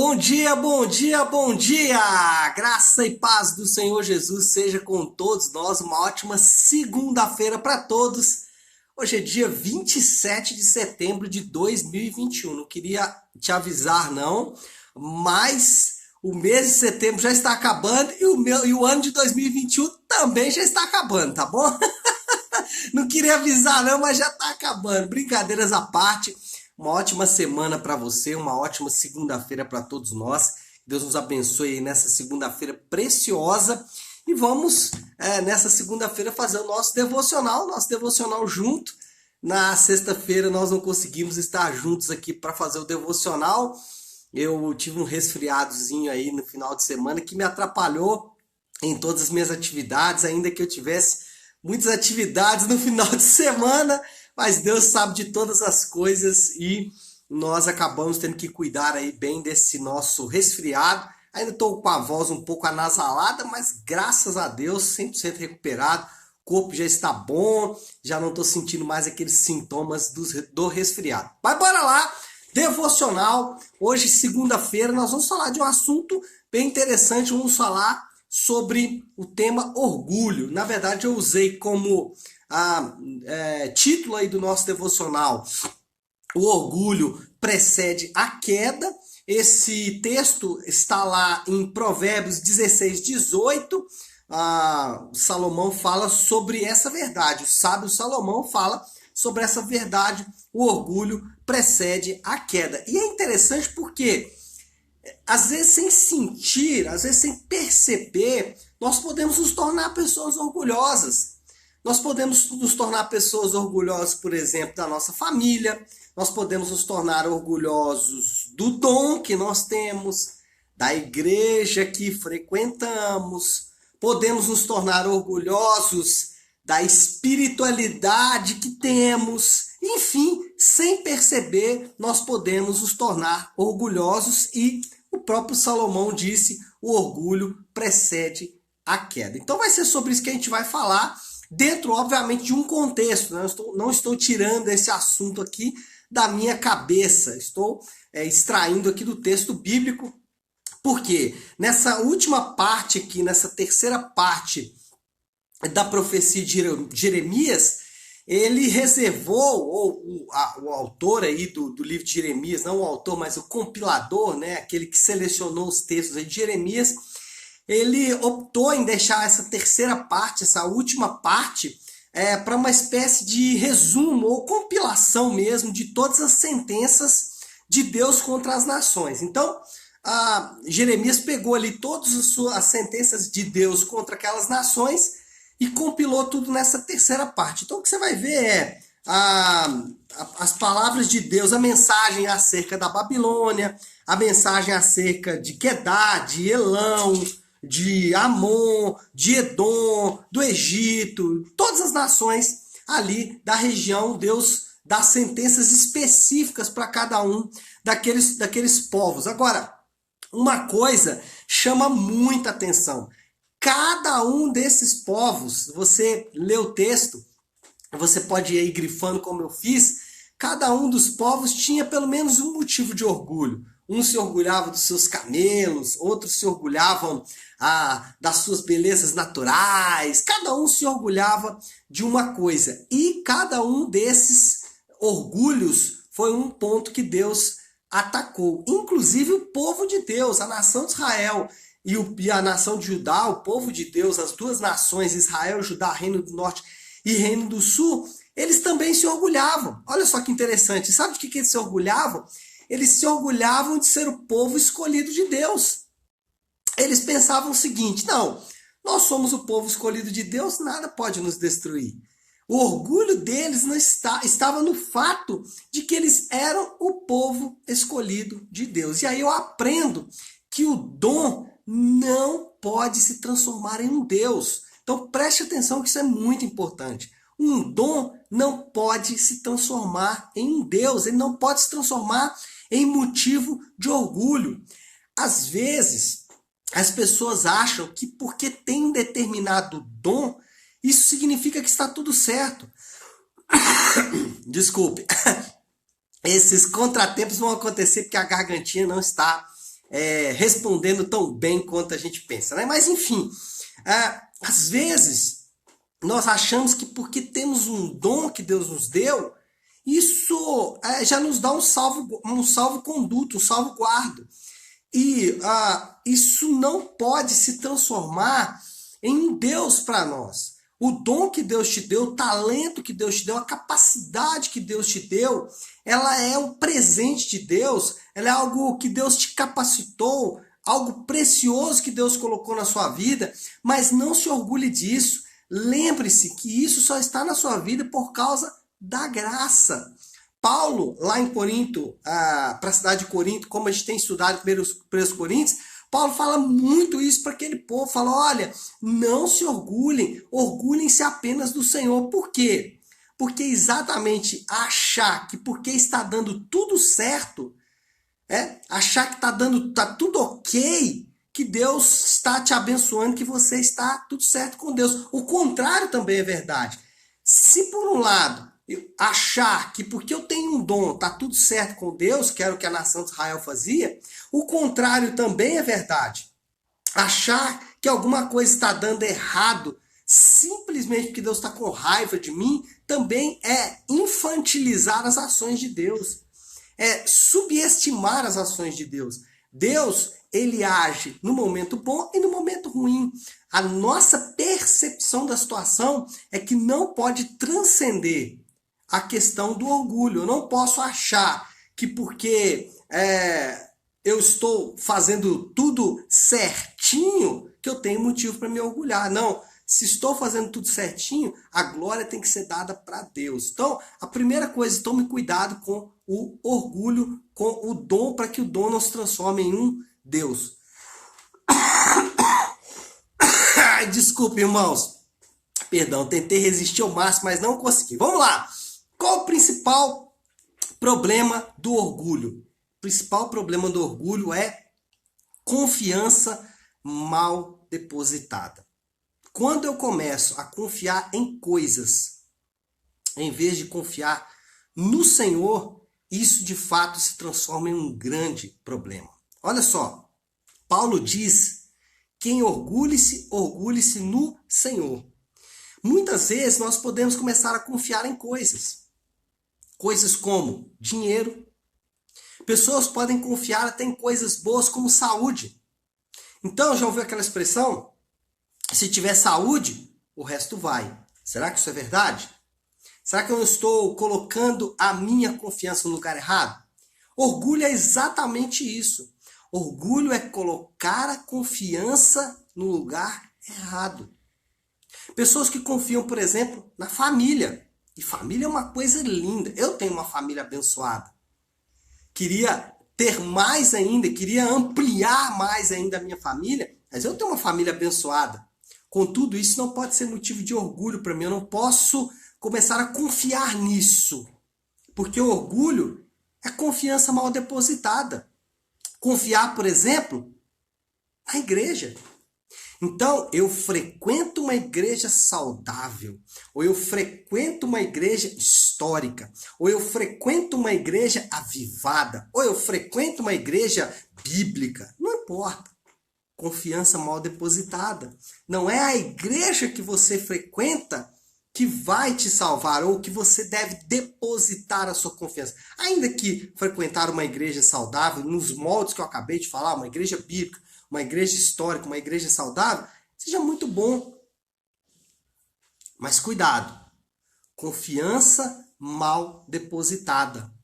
Bom dia, bom dia, bom dia! Graça e paz do Senhor Jesus seja com todos nós. Uma ótima segunda-feira para todos. Hoje é dia 27 de setembro de 2021. Não queria te avisar, não, mas o mês de setembro já está acabando e o ano de 2021 também já está acabando, tá bom? Não queria avisar, não, mas já está acabando. Brincadeiras à parte. Uma ótima semana para você, uma ótima segunda-feira para todos nós. Deus nos abençoe aí nessa segunda-feira preciosa. E vamos, nessa segunda-feira, fazer o nosso devocional junto. Na sexta-feira nós não conseguimos estar juntos aqui para fazer o devocional. Eu tive um resfriadozinho aí no final de semana que me atrapalhou em todas as minhas atividades, ainda que eu tivesse muitas atividades no final de semana. Mas Deus sabe de todas as coisas e nós acabamos tendo que cuidar aí bem desse nosso resfriado. Ainda estou com a voz um pouco anasalada, mas graças a Deus 100% recuperado. O corpo já está bom, já não estou sentindo mais aqueles sintomas do resfriado. Mas bora lá, devocional. Hoje, segunda-feira, nós vamos falar de um assunto bem interessante. Vamos falar sobre o tema orgulho. Na verdade, eu usei como título aí do nosso devocional: o orgulho precede a queda. Esse texto está lá em Provérbios 16:18. Salomão fala sobre essa verdade. O sábio Salomão fala sobre essa verdade: o orgulho precede a queda. E é interessante porque às vezes sem sentir, às vezes sem perceber, nós podemos nos tornar pessoas orgulhosas. Nós podemos nos tornar pessoas orgulhosas, por exemplo, da nossa família. Nós podemos nos tornar orgulhosos do dom que nós temos, da igreja que frequentamos. Podemos nos tornar orgulhosos da espiritualidade que temos. Enfim, sem perceber, nós podemos nos tornar orgulhosos e o próprio Salomão disse: o orgulho precede a queda. Então vai ser sobre isso que a gente vai falar, dentro, obviamente, de um contexto. Né? Não estou tirando esse assunto aqui da minha cabeça. Estou extraindo aqui do texto bíblico, porque nessa última parte aqui, nessa terceira parte da profecia de Jeremias, ele reservou, ou o autor aí do livro de Jeremias, não o autor, mas o compilador, né, aquele que selecionou os textos aí de Jeremias, ele optou em deixar essa terceira parte, essa última parte, para uma espécie de resumo ou compilação mesmo de todas as sentenças de Deus contra as nações. Então, Jeremias pegou ali todas as sentenças de Deus contra aquelas nações e compilou tudo nessa terceira parte. Então, o que você vai ver é as palavras de Deus, a mensagem acerca da Babilônia, a mensagem acerca de Quedar, de Elão, de Amon, de Edom, do Egito, todas as nações ali da região. Deus dá sentenças específicas para cada um daqueles povos. Agora, uma coisa chama muita atenção: cada um desses povos, você lê o texto, você pode ir aí grifando como eu fiz, cada um dos povos tinha pelo menos um motivo de orgulho. Uns se orgulhavam dos seus camelos, outros se orgulhavam das suas belezas naturais. Cada um se orgulhava de uma coisa. E cada um desses orgulhos foi um ponto que Deus atacou. Inclusive o povo de Deus, a nação de Israel e a nação de Judá, o povo de Deus, as duas nações, Israel, Judá, Reino do Norte e Reino do Sul, eles também se orgulhavam. Olha só que interessante. Sabe de que eles se orgulhavam? Eles se orgulhavam de ser o povo escolhido de Deus. Eles pensavam o seguinte: não, nós somos o povo escolhido de Deus, nada pode nos destruir. O orgulho deles não estava no fato de que eles eram o povo escolhido de Deus. E aí eu aprendo que o dom não pode se transformar em um Deus. Então preste atenção que isso é muito importante. Um dom não pode se transformar em um Deus, ele não pode se transformar em motivo de orgulho. Às vezes, as pessoas acham que porque tem um determinado dom, isso significa que está tudo certo. Desculpe. Esses contratempos vão acontecer porque a gargantinha não está respondendo tão bem quanto a gente pensa, né? Mas enfim, às vezes nós achamos que porque temos um dom que Deus nos deu, isso já nos dá um salvo-conduto, um salvo-guardo. E isso não pode se transformar em um Deus para nós. O dom que Deus te deu, o talento que Deus te deu, a capacidade que Deus te deu, ela é um presente de Deus, ela é algo que Deus te capacitou, algo precioso que Deus colocou na sua vida, mas não se orgulhe disso. Lembre-se que isso só está na sua vida por causa da graça. Paulo, lá em Corinto, para a cidade de Corinto, como a gente tem estudado primeiros Coríntios, Paulo fala muito isso para aquele povo. Fala, olha, não se orgulhem, orgulhem-se apenas do Senhor. Por quê? Porque exatamente achar que porque está dando tudo certo, achar que tá tudo ok, que Deus está te abençoando, que você está tudo certo com Deus. O contrário também é verdade. Se por um lado achar que porque eu tenho um dom, tá tudo certo com Deus, que era o que a nação de Israel fazia, o contrário também é verdade. Achar que alguma coisa está dando errado simplesmente porque Deus está com raiva de mim, também é infantilizar as ações de Deus. É subestimar as ações de Deus. Deus, ele age no momento bom e no momento ruim. A nossa percepção da situação é que não pode transcender a questão do orgulho. Eu não posso achar que porque eu estou fazendo tudo certinho que eu tenho motivo para me orgulhar. Não. Se estou fazendo tudo certinho, a glória tem que ser dada para Deus. Então, a primeira coisa, tome cuidado com o orgulho, com o dom, para que o dom não se transforme em um Deus. Desculpe, irmãos. Perdão, tentei resistir ao máximo, mas não consegui. Vamos lá. Qual o principal problema do orgulho? O principal problema do orgulho é confiança mal depositada. Quando eu começo a confiar em coisas, em vez de confiar no Senhor, isso de fato se transforma em um grande problema. Olha só, Paulo diz: quem orgulhe-se, orgulhe-se no Senhor. Muitas vezes nós podemos começar a confiar em coisas. Coisas como dinheiro. Pessoas podem confiar até em coisas boas como saúde. Então, já ouviu aquela expressão? Se tiver saúde, o resto vai. Será que isso é verdade? Será que eu não estou colocando a minha confiança no lugar errado? Orgulho é exatamente isso. Orgulho é colocar a confiança no lugar errado. Pessoas que confiam, por exemplo, na família. E família é uma coisa linda. Eu tenho uma família abençoada. Queria ter mais ainda, queria ampliar mais ainda a minha família, mas eu tenho uma família abençoada. Contudo, isso não pode ser motivo de orgulho para mim. Eu não posso começar a confiar nisso. Porque o orgulho é confiança mal depositada. Confiar, por exemplo, na igreja. Então, eu frequento uma igreja saudável, ou eu frequento uma igreja histórica, ou eu frequento uma igreja avivada, ou eu frequento uma igreja bíblica. Não importa. Confiança mal depositada. Não é a igreja que você frequenta que vai te salvar ou que você deve depositar a sua confiança. Ainda que frequentar uma igreja saudável, nos moldes que eu acabei de falar, uma igreja bíblica, uma igreja histórica, uma igreja saudável, seja muito bom. Mas cuidado. Confiança mal depositada.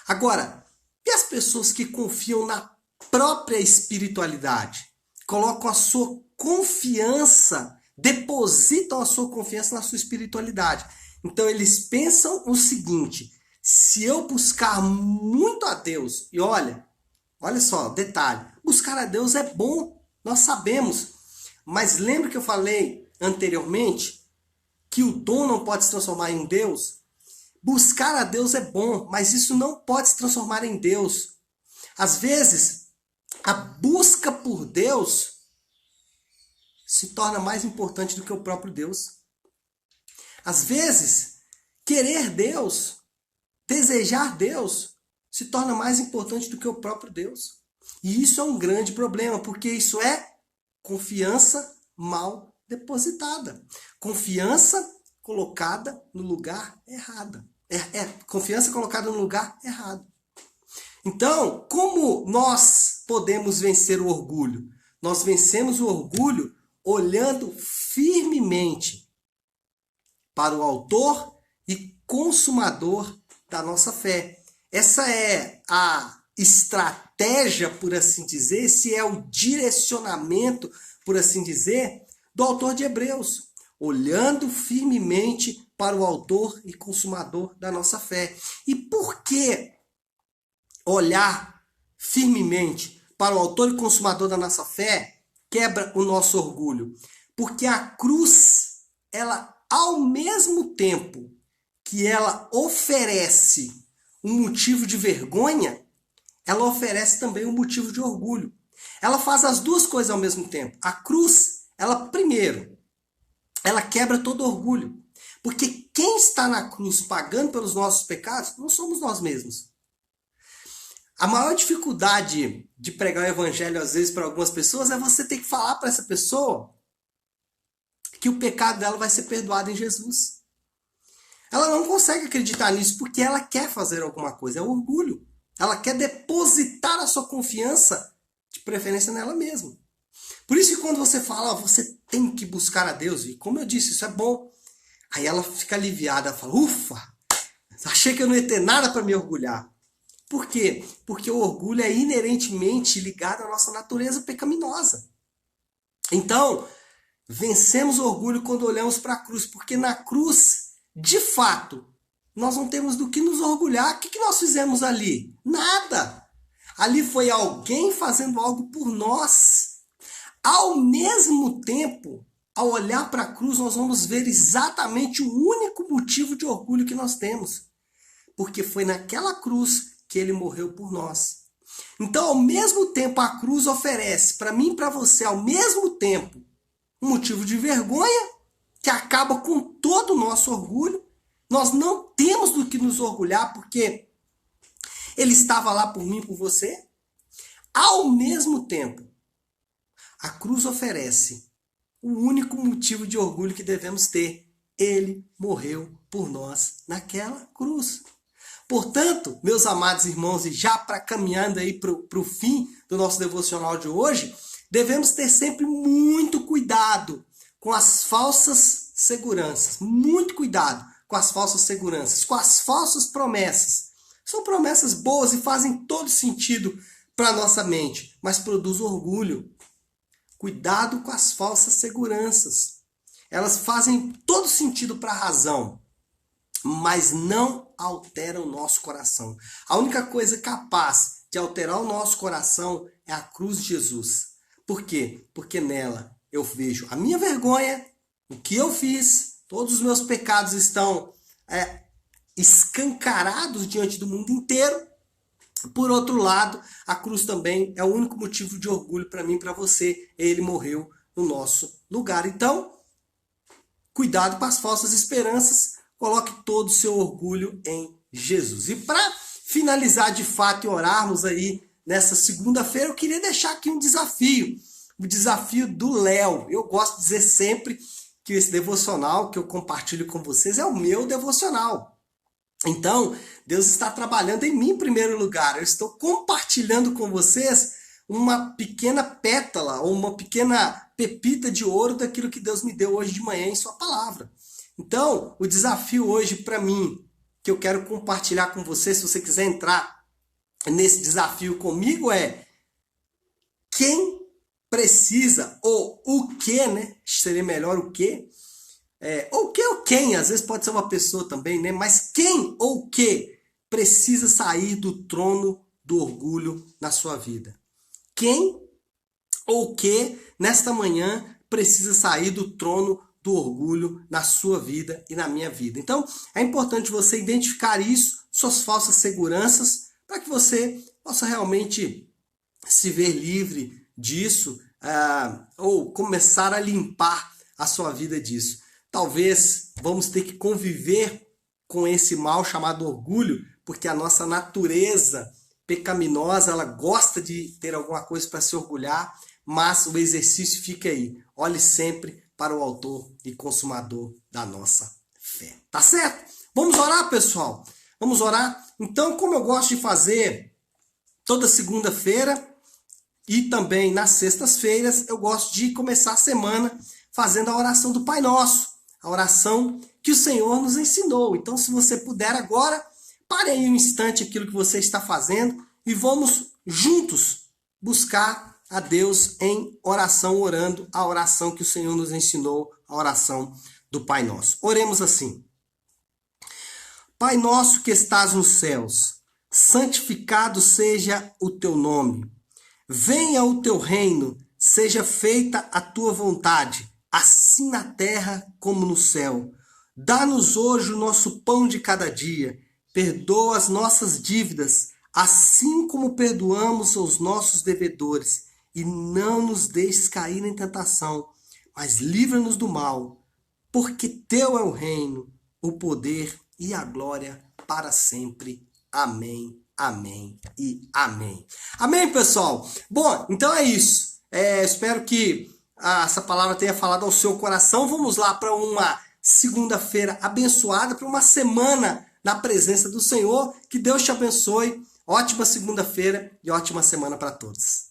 Agora, e as pessoas que confiam na própria espiritualidade? Colocam a sua confiança, depositam a sua confiança na sua espiritualidade. Então eles pensam o seguinte: se eu buscar muito a Deus, e olha só, detalhe, buscar a Deus é bom, nós sabemos. Mas lembra que eu falei anteriormente que o dom não pode se transformar em Deus? Buscar a Deus é bom, mas isso não pode se transformar em Deus. Às vezes, a busca por Deus se torna mais importante do que o próprio Deus. Às vezes, querer Deus, desejar Deus, se torna mais importante do que o próprio Deus. E isso é um grande problema, porque isso é confiança mal depositada. Confiança colocada no lugar errado. Confiança colocada no lugar errado. Então, como nós podemos vencer o orgulho? Nós vencemos o orgulho olhando firmemente para o autor e consumador da nossa fé. Essa é a estratégia, por assim dizer, esse é o direcionamento, por assim dizer, do autor de Hebreus. Olhando firmemente para o autor e consumador da nossa fé. E por que olhar firmemente para o autor e consumador da nossa fé quebra o nosso orgulho? Porque a cruz, ela, ao mesmo tempo que ela oferece um motivo de vergonha, ela oferece também um motivo de orgulho. Ela faz as duas coisas ao mesmo tempo. A cruz, ela primeiro, ela quebra todo orgulho. Porque quem está na cruz pagando pelos nossos pecados não somos nós mesmos. A maior dificuldade de pregar o evangelho, às vezes, para algumas pessoas, é você ter que falar para essa pessoa que o pecado dela vai ser perdoado em Jesus. Ela não consegue acreditar nisso porque ela quer fazer alguma coisa. É orgulho. Ela quer depositar a sua confiança, de preferência, nela mesma. Por isso que quando você fala, você tem que buscar a Deus, e como eu disse, isso é bom. Aí ela fica aliviada, ela fala, ufa, achei que eu não ia ter nada para me orgulhar. Por quê? Porque o orgulho é inerentemente ligado à nossa natureza pecaminosa. Então, vencemos o orgulho quando olhamos para a cruz, porque na cruz, de fato, nós não temos do que nos orgulhar. O que nós fizemos ali? Nada. Ali foi alguém fazendo algo por nós. Ao mesmo tempo, ao olhar para a cruz, nós vamos ver exatamente o único motivo de orgulho que nós temos. Porque foi naquela cruz que ele morreu por nós. Então, ao mesmo tempo, a cruz oferece para mim e para você, ao mesmo tempo, um motivo de vergonha, que acaba com todo o nosso orgulho. Nós não temos do que nos orgulhar, porque ele estava lá por mim e por você. Ao mesmo tempo, a cruz oferece o único motivo de orgulho que devemos ter. Ele morreu por nós naquela cruz. Portanto, meus amados irmãos, e já para caminhando aí para o fim do nosso devocional de hoje, devemos ter sempre muito cuidado com as falsas seguranças. Muito cuidado com as falsas seguranças, com as falsas promessas. São promessas boas e fazem todo sentido para a nossa mente, mas produz orgulho. Cuidado com as falsas seguranças. Elas fazem todo sentido para a razão, mas não alteram o nosso coração. A única coisa capaz de alterar o nosso coração é a cruz de Jesus. Por quê? Porque nela eu vejo a minha vergonha, o que eu fiz, todos os meus pecados estão escancarados diante do mundo inteiro. Por outro lado, a cruz também é o único motivo de orgulho para mim e para você. Ele morreu no nosso lugar. Então, cuidado com as falsas esperanças. Coloque todo o seu orgulho em Jesus. E para finalizar de fato e orarmos aí nessa segunda-feira, eu queria deixar aqui um desafio. O desafio do Léo. Eu gosto de dizer sempre que esse devocional que eu compartilho com vocês é o meu devocional. Então, Deus está trabalhando em mim em primeiro lugar. Eu estou compartilhando com vocês uma pequena pétala ou uma pequena pepita de ouro daquilo que Deus me deu hoje de manhã em sua palavra. Então, o desafio hoje para mim, que eu quero compartilhar com você, se você quiser entrar nesse desafio comigo, é quem precisa, ou o que, né? Seria melhor o que. Ou que ou quem, às vezes pode ser uma pessoa também, né? Mas quem ou que precisa sair do trono do orgulho na sua vida? Quem ou que nesta manhã precisa sair do trono do orgulho na sua vida e na minha vida? Então, é importante você identificar isso, suas falsas seguranças, para que você possa realmente se ver livre disso, ou começar a limpar a sua vida disso. Talvez vamos ter que conviver com esse mal chamado orgulho, porque a nossa natureza pecaminosa, ela gosta de ter alguma coisa para se orgulhar, mas o exercício fica aí. Olhe sempre para o autor e consumador da nossa fé. Tá certo? Vamos orar, pessoal? Vamos orar? Então, como eu gosto de fazer toda segunda-feira e também nas sextas-feiras, eu gosto de começar a semana fazendo a oração do Pai Nosso, a oração que o Senhor nos ensinou. Então, se você puder agora, pare aí um instante aquilo que você está fazendo e vamos juntos buscar a Deus em oração, orando a oração que o Senhor nos ensinou, a oração do Pai Nosso. Oremos assim. Pai nosso que estás nos céus, santificado seja o teu nome. Venha o teu reino, seja feita a tua vontade, assim na terra como no céu. Dá-nos hoje o nosso pão de cada dia. Perdoa as nossas dívidas, assim como perdoamos aos nossos devedores. E não nos deixes cair em tentação, mas livra-nos do mal. Porque teu é o reino, o poder e a glória para sempre. Amém, amém e amém. Amém, pessoal? Bom, então é isso. Espero que essa palavra tenha falado ao seu coração. Vamos lá para uma segunda-feira abençoada, para uma semana na presença do Senhor. Que Deus te abençoe. Ótima segunda-feira e ótima semana para todos.